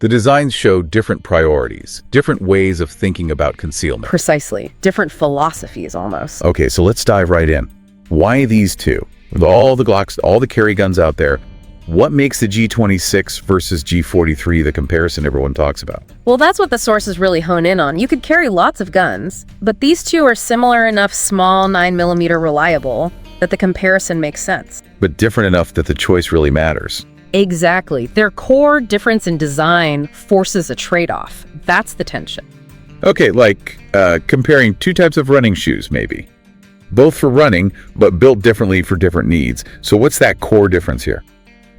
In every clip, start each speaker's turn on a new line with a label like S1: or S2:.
S1: The designs show different priorities, different ways of thinking about concealment.
S2: Precisely. Different philosophies, almost.
S1: Okay, so let's dive right in. Why these two? With all the Glocks, all the carry guns out there, what makes the G26 versus G43 the comparison everyone talks about?
S2: Well, that's what the sources really hone in on. You could carry lots of guns, but these two are similar enough small 9mm reliable that the comparison makes sense.
S1: But different enough that the choice really matters.
S2: Exactly. Their core difference in design forces a trade-off. That's the tension.
S1: Okay, like comparing two types of running shoes, maybe. Both for running, but built differently for different needs. So what's that core difference here?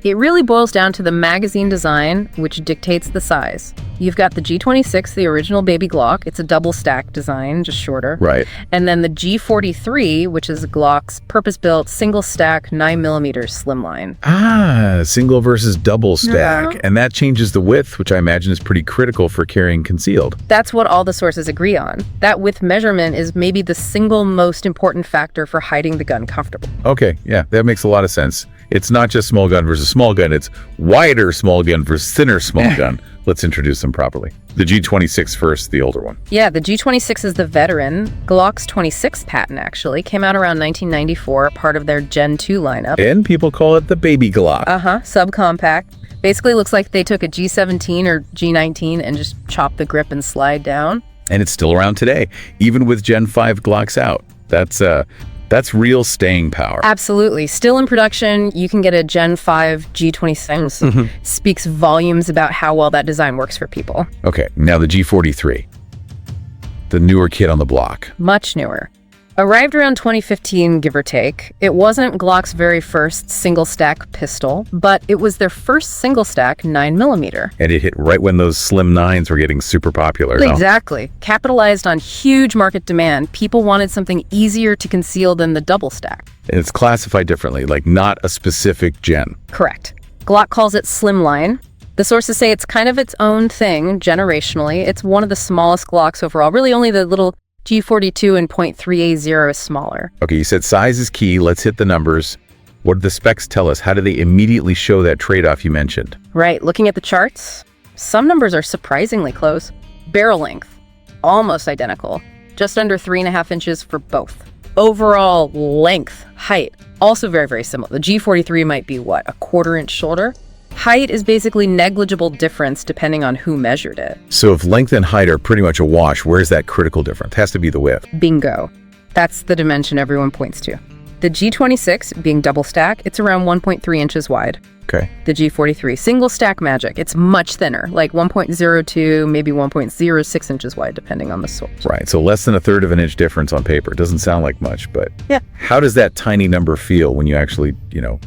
S2: It really boils down to the magazine design, which dictates the size. You've got the G26, the original baby Glock. It's a double stack design, just shorter.
S1: Right.
S2: And then the G43, which is Glock's purpose-built single stack 9mm slimline.
S1: Ah, single versus double stack.
S2: Yeah.
S1: And that changes the width, which I imagine is pretty critical for carrying concealed.
S2: That's what all the sources agree on. That width measurement is maybe the single most important factor for hiding the gun comfortably.
S1: Okay, yeah, that makes a lot of sense. It's not just small gun versus small gun, it's wider small gun versus thinner small gun. Let's introduce them properly. The G26 first, the older one.
S2: Yeah, the G26 is the veteran. Glock's 26th patent, actually, came out around 1994, part of their Gen 2 lineup.
S1: And people call it the baby Glock.
S2: Subcompact. Basically looks like they took a G17 or G19 and just chopped the grip and slide down.
S1: And it's still around today, even with Gen 5 Glocks out. That's real staying power.
S2: Absolutely. Still in production, you can get a Gen 5 G26. Speaks volumes about how well that design works for people.
S1: Okay, now the G43. The newer kid on the block.
S2: Much newer. Arrived around 2015, give or take. It wasn't Glock's very first single-stack pistol, but it was their first single-stack 9mm.
S1: And it hit right when those slim 9s were getting super popular.
S2: Exactly. Capitalized on huge market demand. People wanted something easier to conceal than the double-stack.
S1: And it's classified differently, like not a specific gen.
S2: Correct. Glock calls it slimline. The sources say it's kind of its own thing, generationally. It's one of the smallest Glocks overall. Really only the little G42 and .380 is smaller.
S1: Okay, you said size is key. Let's hit the numbers. What do the specs tell us? How do they immediately show that trade-off you mentioned?
S2: Right, looking at the charts, some numbers are surprisingly close. Barrel length, almost identical. Just under 3.5 inches for both. Overall length, height, also very, very similar. The G43 might be, what, a 1/4 inch shorter? Height is basically negligible difference depending on who measured it.
S1: So if length and height are pretty much a wash, where's that critical difference? Has to be the width.
S2: Bingo. That's the dimension everyone points to. The G26, being double stack, it's around 1.3 inches wide.
S1: Okay.
S2: The G43, single stack magic, it's much thinner, like 1.02, maybe 1.06 inches wide, depending on the source.
S1: Right, so less than 1/3 of an inch difference on paper. Doesn't sound like much, but
S2: yeah.
S1: How does that tiny number feel when you actually,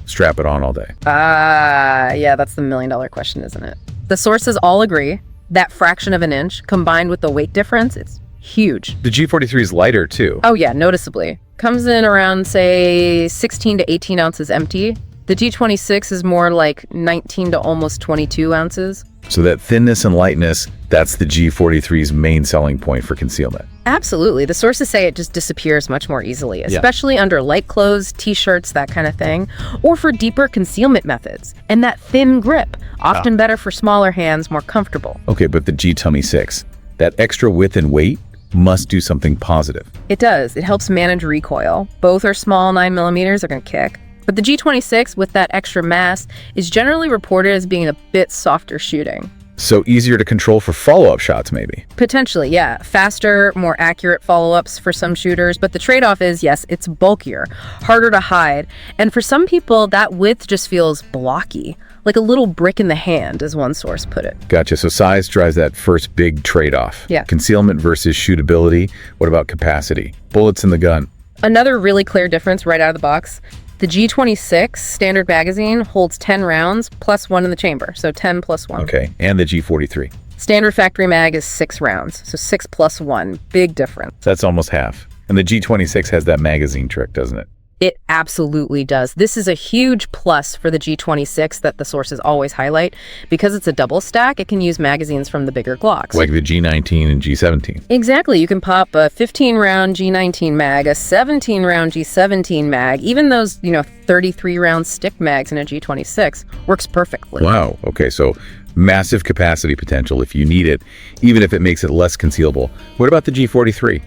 S1: strap it on all day?
S2: Yeah, that's the million-dollar question, isn't it? The sources all agree that fraction of an inch, combined with the weight difference, it's huge.
S1: The G43 is lighter, too.
S2: Oh yeah, noticeably. Comes in around, say, 16 to 18 ounces empty. The G26 is more like 19 to almost 22 ounces.
S1: So that thinness and lightness, that's the G43's main selling point for concealment.
S2: Absolutely. The sources say it just disappears much more easily, especially under light clothes, t-shirts, that kind of thing, or for deeper concealment methods. And that thin grip, often better for smaller hands, more comfortable.
S1: Okay, but the G26, that extra width and weight must do something positive.
S2: It does. It helps manage recoil. Both are small 9mm, they're going to kick. But the G26, with that extra mass, is generally reported as being a bit softer shooting.
S1: So easier to control for follow-up shots, maybe?
S2: Potentially, yeah. Faster, more accurate follow-ups for some shooters, but the trade-off is, yes, it's bulkier, harder to hide, and for some people, that width just feels blocky, like a little brick in the hand, as one source put it.
S1: Gotcha. So size drives that first big trade-off.
S2: Yeah.
S1: Concealment versus shootability. What about capacity? Bullets in the gun.
S2: Another really clear difference right out of the box. The G26 standard magazine holds 10 rounds plus 1 in the chamber, so 10 plus 1.
S1: Okay, and the G43.
S2: Standard factory mag is 6 rounds, so 6 plus 1. Big difference.
S1: That's almost half. And the G26 has that magazine trick, doesn't it?
S2: It absolutely does. This is a huge plus for the G26 that the sources always highlight. Because it's a double stack, it can use magazines from the bigger Glocks.
S1: Like the G19 and G17.
S2: Exactly. You can pop a 15-round G19 mag, a 17-round G17 mag, even those, 33-round stick mags in a G26 works perfectly.
S1: Wow. Okay, so massive capacity potential if you need it, even if it makes it less concealable. What about the G43?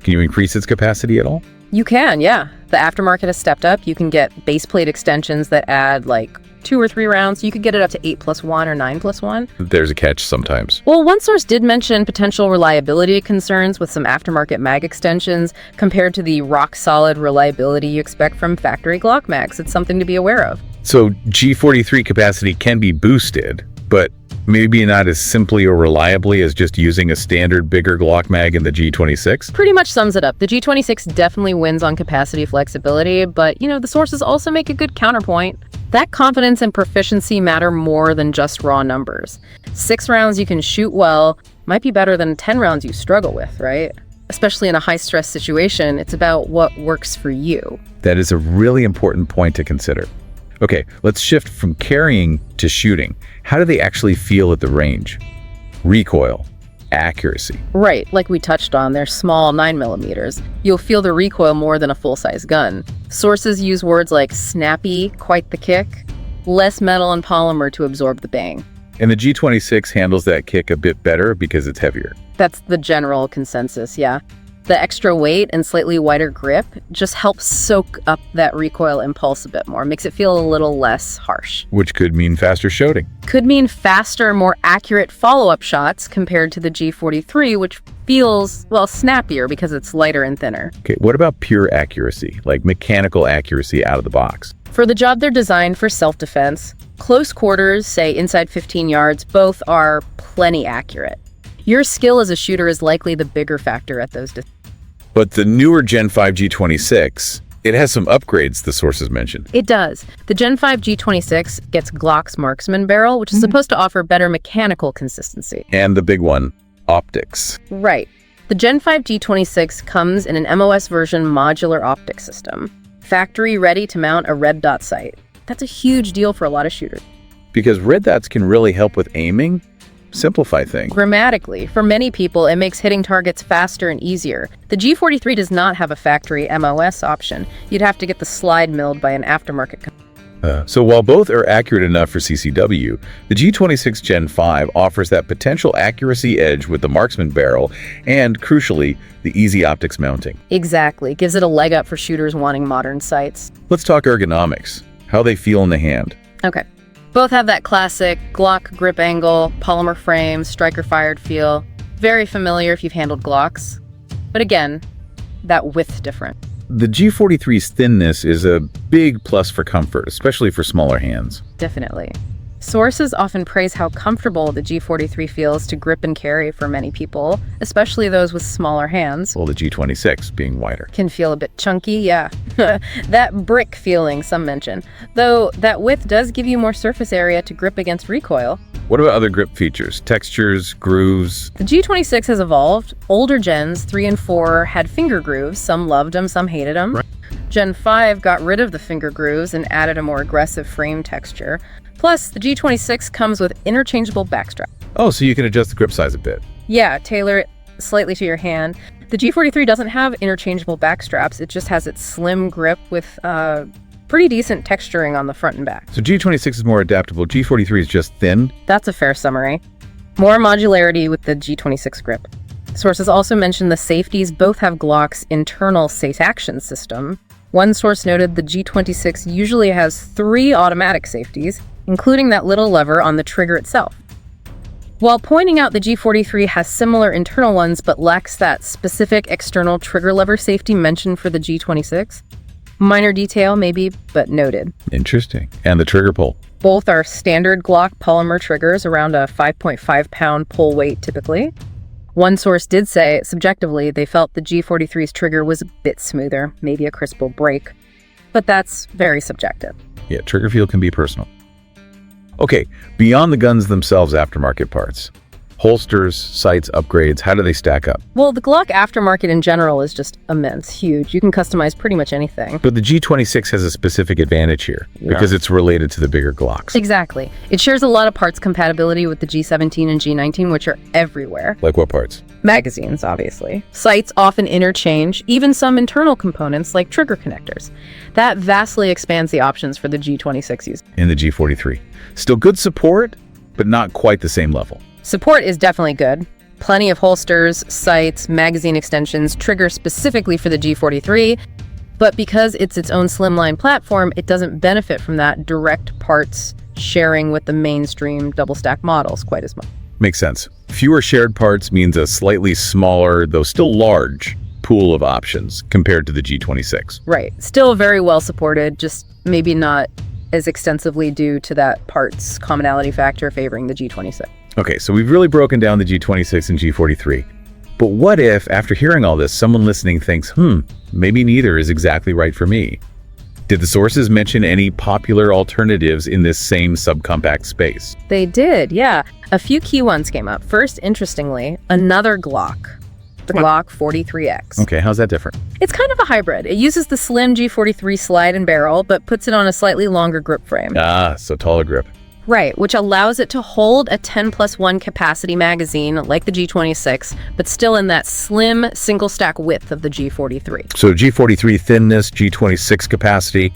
S1: Can you increase its capacity at all?
S2: You can, yeah. The aftermarket has stepped up. You can get base plate extensions that add like 2 or 3 rounds. You could get it up to 8+1 or 9+1.
S1: There's a catch sometimes.
S2: Well, one source did mention potential reliability concerns with some aftermarket mag extensions compared to the rock-solid reliability you expect from factory Glock mags. It's something to be aware of.
S1: So G43 capacity can be boosted, but maybe not as simply or reliably as just using a standard bigger Glock mag in the G26?
S2: Pretty much sums it up. The G26 definitely wins on capacity flexibility, but, the sources also make a good counterpoint. That confidence and proficiency matter more than just raw numbers. 6 rounds you can shoot well might be better than 10 rounds you struggle with, right? Especially in a high-stress situation, it's about what works for you.
S1: That is a really important point to consider. Okay, let's shift from carrying to shooting. How do they actually feel at the range? Recoil, accuracy.
S2: Right, like we touched on, they're small 9mm. You'll feel the recoil more than a full-size gun. Sources use words like snappy, quite the kick, less metal and polymer to absorb the bang.
S1: And the G26 handles that kick a bit better because it's heavier.
S2: That's the general consensus, yeah. The extra weight and slightly wider grip just helps soak up that recoil impulse a bit more, makes it feel a little less harsh.
S1: Which could mean faster shooting.
S2: Could mean faster, more accurate follow-up shots compared to the G43, which feels, snappier because it's lighter and thinner.
S1: Okay, what about pure accuracy, like mechanical accuracy out of the box?
S2: For the job they're designed for self-defense, close quarters, say inside 15 yards, both are plenty accurate. Your skill as a shooter is likely the bigger factor at those distances.
S1: But the newer Gen 5 G26, it has some upgrades the sources mentioned.
S2: It does. The Gen 5 G26 gets Glock's marksman barrel, which is supposed to offer better mechanical consistency.
S1: And the big one, optics.
S2: Right. The Gen 5 G26 comes in an MOS version modular optic system, factory ready to mount a red dot sight. That's a huge deal for a lot of shooters.
S1: Because red dots can really help with aiming, simplify things.
S2: Grammatically, for many people, it makes hitting targets faster and easier. The G43 does not have a factory MOS option. You'd have to get the slide milled by an aftermarket company.
S1: So while both are accurate enough for CCW, the G26 Gen 5 offers that potential accuracy edge with the marksman barrel and, crucially, the easy optics mounting.
S2: Exactly. Gives it a leg up for shooters wanting modern sights.
S1: Let's talk ergonomics, how they feel in the hand.
S2: Okay. Both have that classic Glock grip angle, polymer frame, striker-fired feel. Very familiar if you've handled Glocks. But again, that width difference.
S1: The G43's thinness is a big plus for comfort, especially for smaller hands.
S2: Definitely. Sources often praise how comfortable the G43 feels to grip and carry for many people, especially those with smaller hands.
S1: Well, the G26 being wider.
S2: Can feel a bit chunky, yeah. That brick feeling, some mention. Though that width does give you more surface area to grip against recoil.
S1: What about other grip features? Textures, grooves?
S2: The G26 has evolved. Older gens, 3 and 4, had finger grooves. Some loved them, some hated them.
S1: Right.
S2: Gen 5 got rid of the finger grooves and added a more aggressive frame texture. Plus, the G26 comes with interchangeable backstrap.
S1: Oh, so you can adjust the grip size a bit.
S2: Yeah, tailor it slightly to your hand. The G43 doesn't have interchangeable backstraps. It just has its slim grip with pretty decent texturing on the front and back.
S1: So G26 is more adaptable. G43 is just thin.
S2: That's a fair summary. More modularity with the G26 grip. Sources also mention the safeties both have Glock's internal safe action system. One source noted the G26 usually has 3 automatic safeties, including that little lever on the trigger itself. While pointing out the G43 has similar internal ones but lacks that specific external trigger lever safety mentioned for the G26. Minor detail maybe, but noted.
S1: Interesting. And the trigger pull?
S2: Both are standard Glock polymer triggers, around a 5.5 pound pull weight typically. One source did say, subjectively, they felt the G43's trigger was a bit smoother, maybe a crisper break. But that's very subjective.
S1: Yeah, trigger feel can be personal. Okay, beyond the guns themselves aftermarket parts, Holsters, sights, upgrades, how do they stack up?
S2: Well, the Glock aftermarket in general is just immense, huge. You can customize pretty much anything.
S1: But the G26 has a specific advantage here because it's related to the bigger Glocks.
S2: Exactly. It shares a lot of parts compatibility with the G17 and G19, which are everywhere.
S1: Like what parts?
S2: Magazines, obviously. Sights often interchange, even some internal components like trigger connectors. That vastly expands the options for the G26 user.
S1: In the G43. Still good support, but not quite the same level.
S2: Support is definitely good. Plenty of holsters, sights, magazine extensions, triggers specifically for the G43, but because it's its own slimline platform, it doesn't benefit from that direct parts sharing with the mainstream double-stack models quite as much.
S1: Makes sense. Fewer shared parts means a slightly smaller, though still large, pool of options compared to the G26.
S2: Right. Still very well supported, just maybe not as extensively due to that parts commonality factor favoring the G26.
S1: Okay, so we've really broken down the G26 and G43. But what if, after hearing all this, someone listening thinks, maybe neither is exactly right for me? Did the sources mention any popular alternatives in this same subcompact space?
S2: They did, yeah. A few key ones came up. First, interestingly, another Glock. The Glock 43X.
S1: Okay, how's that different?
S2: It's kind of a hybrid. It uses the slim G43 slide and barrel, but puts it on a slightly longer grip frame.
S1: Ah, so taller grip.
S2: Right, which allows it to hold a 10+1 capacity magazine like the G26, but still in that slim single stack width of the G43.
S1: So G43 thinness, G26 capacity,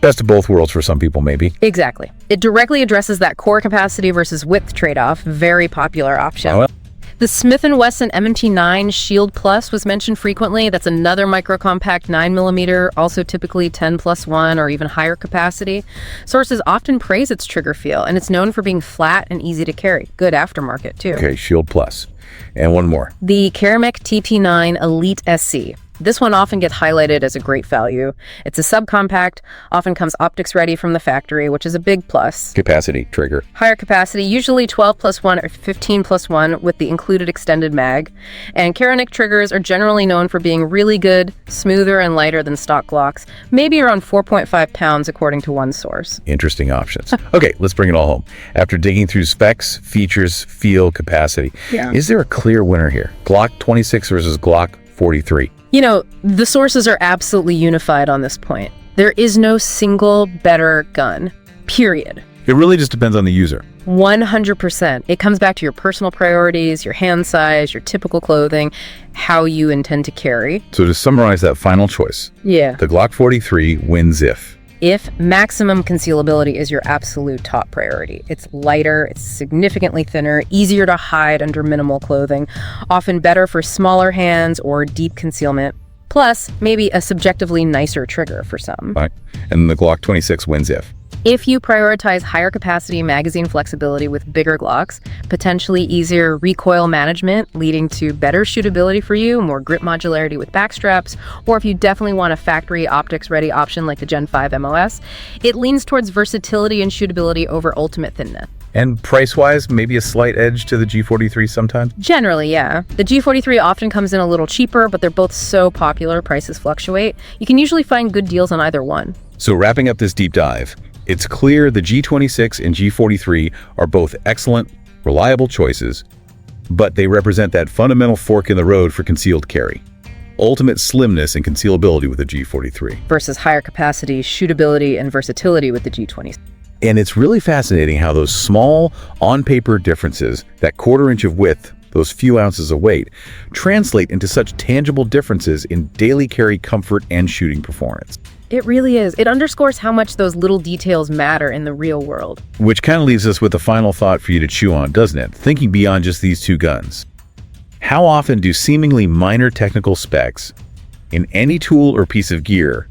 S1: best of both worlds for some people maybe.
S2: Exactly. It directly addresses that core capacity versus width trade-off, very popular option.
S1: Oh, well.
S2: The Smith & Wesson MT9 Shield Plus was mentioned frequently. That's another micro-compact 9mm, also typically 10+1 or even higher capacity. Sources often praise its trigger feel, and it's known for being flat and easy to carry. Good aftermarket, too.
S1: Okay, Shield Plus. And one more.
S2: The Canik TP9 Elite SC. This one often gets highlighted as a great value. It's a subcompact, often comes optics ready from the factory, which is a big plus.
S1: Capacity, trigger.
S2: Higher capacity, usually 12+1 or 15+1 with the included extended mag. And Canik triggers are generally known for being really good, smoother and lighter than stock Glocks, maybe around 4.5 pounds according to one source.
S1: Interesting options. Okay, let's bring it all home. After digging through specs, features, feel, capacity, is there a clear winner here? Glock 26 versus Glock 43?
S2: You know, the sources are absolutely unified on this point. There is no single better gun, period.
S1: It really just depends on the user.
S2: 100%. It comes back to your personal priorities, your hand size, your typical clothing, how you intend to carry.
S1: So to summarize that final choice,
S2: the
S1: Glock 43 wins
S2: if maximum concealability is your absolute top priority. It's lighter, it's significantly thinner, easier to hide under minimal clothing, often better for smaller hands or deep concealment, plus maybe a subjectively nicer trigger for some.
S1: Right. And the Glock 26 wins
S2: if you prioritize higher capacity magazine flexibility with bigger Glocks, potentially easier recoil management leading to better shootability for you, more grip modularity with backstraps, or if you definitely want a factory optics ready option like the Gen 5 MOS, it leans towards versatility and shootability over ultimate thinness.
S1: And price-wise, maybe a slight edge to the G43 sometimes?
S2: Generally, yeah. The G43 often comes in a little cheaper, but they're both so popular, prices fluctuate. You can usually find good deals on either one.
S1: So wrapping up this deep dive, it's clear the G26 and G43 are both excellent, reliable choices, but they represent that fundamental fork in the road for concealed carry. Ultimate slimness and concealability with the G43.
S2: Versus higher capacity, shootability, and versatility with the G26.
S1: And it's really fascinating how those small, on-paper differences, that quarter inch of width, those few ounces of weight, translate into such tangible differences in daily carry comfort and shooting performance.
S2: It really is. It underscores how much those little details matter in the real world.
S1: Which kind of leaves us with a final thought for you to chew on, doesn't it? Thinking beyond just these two guns. How often do seemingly minor technical specs in any tool or piece of gear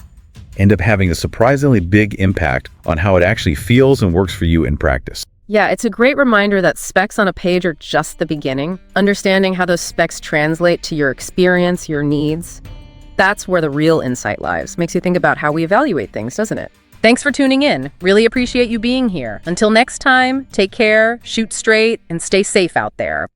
S1: end up having a surprisingly big impact on how it actually feels and works for you in practice?
S2: Yeah, it's a great reminder that specs on a page are just the beginning. Understanding how those specs translate to your experience, your needs. That's where the real insight lies. Makes you think about how we evaluate things, doesn't it? Thanks for tuning in. Really appreciate you being here. Until next time, take care, shoot straight, and stay safe out there.